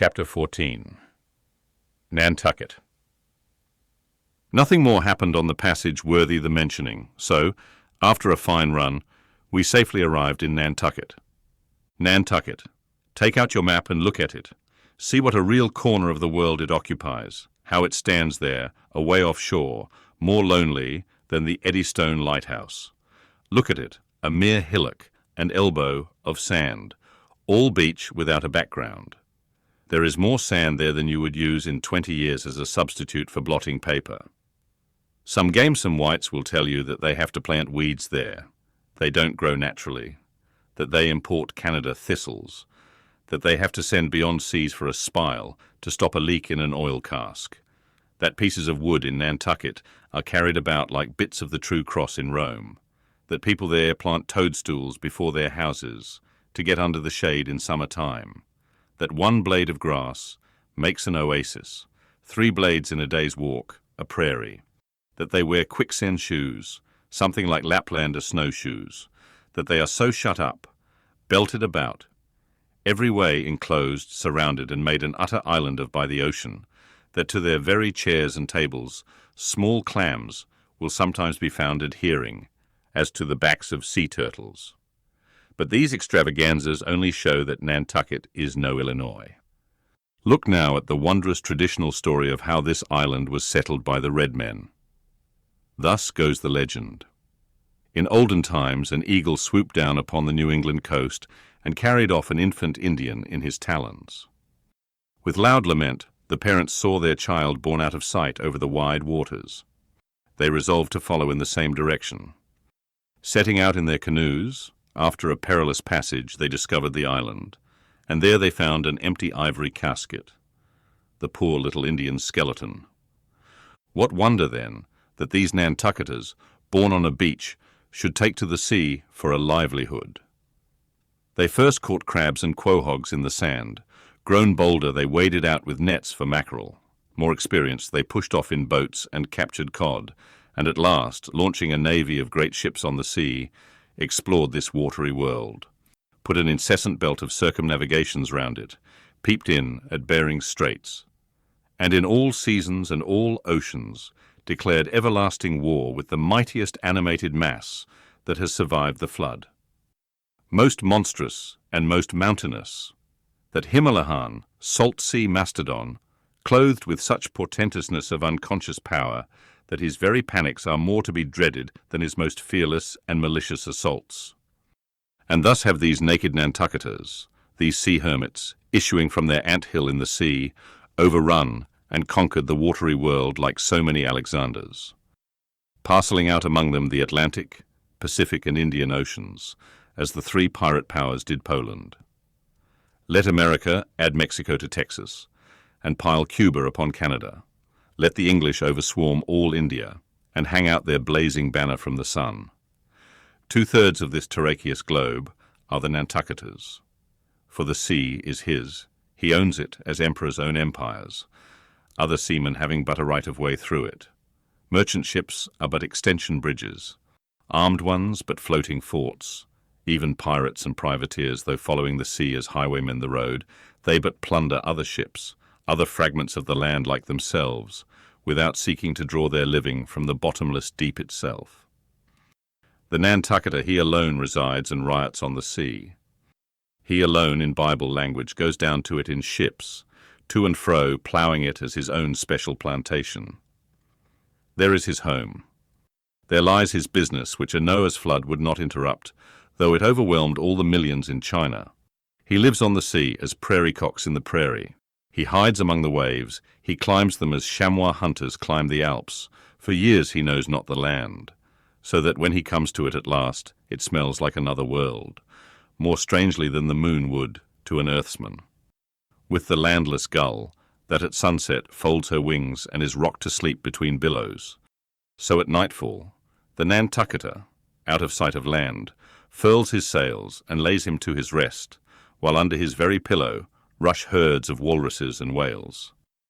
Chapter 14. Nantucket. Nothing more happened on the passage worthy the mentioning, so, after a fine run, we safely arrived in Nantucket. Nantucket. Take out your map and look at it. See what a real corner of the world it occupies, how it stands there, away offshore, more lonely than the Eddystone Lighthouse. Look at it, a mere hillock, an elbow of sand, all beach without a background. There is more sand there than you would use in 20 years as a substitute for blotting paper. Some gamesome whites will tell you that they have to plant weeds there. They don't grow naturally. That they import Canada thistles. That they have to send beyond seas for a spile to stop a leak in an oil cask. That pieces of wood in Nantucket are carried about like bits of the true cross in Rome. That people there plant toadstools before their houses to get under the shade in summer time. That one blade of grass makes an oasis, 3 blades in a day's walk, a prairie. That they wear quicksand shoes, something like Laplander snowshoes. That they are so shut up, belted about, every way enclosed, surrounded, and made an utter island of by the ocean, that to their very chairs and tables small clams will sometimes be found adhering, as to the backs of sea turtles. But these extravaganzas only show that Nantucket is no Illinois. Look now at the wondrous traditional story of how this island was settled by the red men. Thus goes the legend. In olden times, an eagle swooped down upon the New England coast and carried off an infant Indian in his talons. With loud lament, the parents saw their child borne out of sight over the wide waters. They resolved to follow in the same direction. Setting out in their canoes, after a perilous passage, they discovered the island, and there they found an empty ivory casket, the poor little Indian's skeleton. What wonder, then, that these Nantucketers, born on a beach, should take to the sea for a livelihood. They first caught crabs and quahogs in the sand. Grown bolder, they waded out with nets for mackerel. More experienced, they pushed off in boats and captured cod, and at last, launching a navy of great ships on the sea, explored this watery world, put an incessant belt of circumnavigations round it, peeped in at Bering Straits, and in all seasons and all oceans declared everlasting war with the mightiest animated mass that has survived the flood. Most monstrous and most mountainous, that Himalahan, salt sea mastodon, clothed with such portentousness of unconscious power that his very panics are more to be dreaded than his most fearless and malicious assaults. And thus have these naked Nantucketers, these sea hermits, issuing from their ant-hill in the sea, overrun and conquered the watery world like so many Alexanders, parceling out among them the Atlantic, Pacific, and Indian Oceans, as the 3 pirate powers did Poland. Let America add Mexico to Texas, and pile Cuba upon Canada. Let the English overswarm all India, and hang out their blazing banner from the sun. 2/3 of this terraqueous globe are the Nantucketers. For the sea is his. He owns it as emperors own empires, other seamen having but a right of way through it. Merchant ships are but extension bridges, armed ones but floating forts. Even pirates and privateers, though following the sea as highwaymen the road, they but plunder other ships, other fragments of the land like themselves, without seeking to draw their living from the bottomless deep itself. The Nantucketer, he alone resides and riots on the sea. He alone, in Bible language, goes down to it in ships, to and fro, ploughing it as his own special plantation. There is his home. There lies his business, which a Noah's flood would not interrupt, though it overwhelmed all the millions in China. He lives on the sea as prairie cocks in the prairie. He hides among the waves. He climbs them as chamois hunters climb the Alps. For years he knows not the land, so that when he comes to it at last, it smells like another world, more strangely than the moon would to an earthsman. With the landless gull, that at sunset folds her wings and is rocked to sleep between billows, so at nightfall, the Nantucketer, out of sight of land, furls his sails and lays him to his rest, while under his very pillow rush herds of walruses and whales.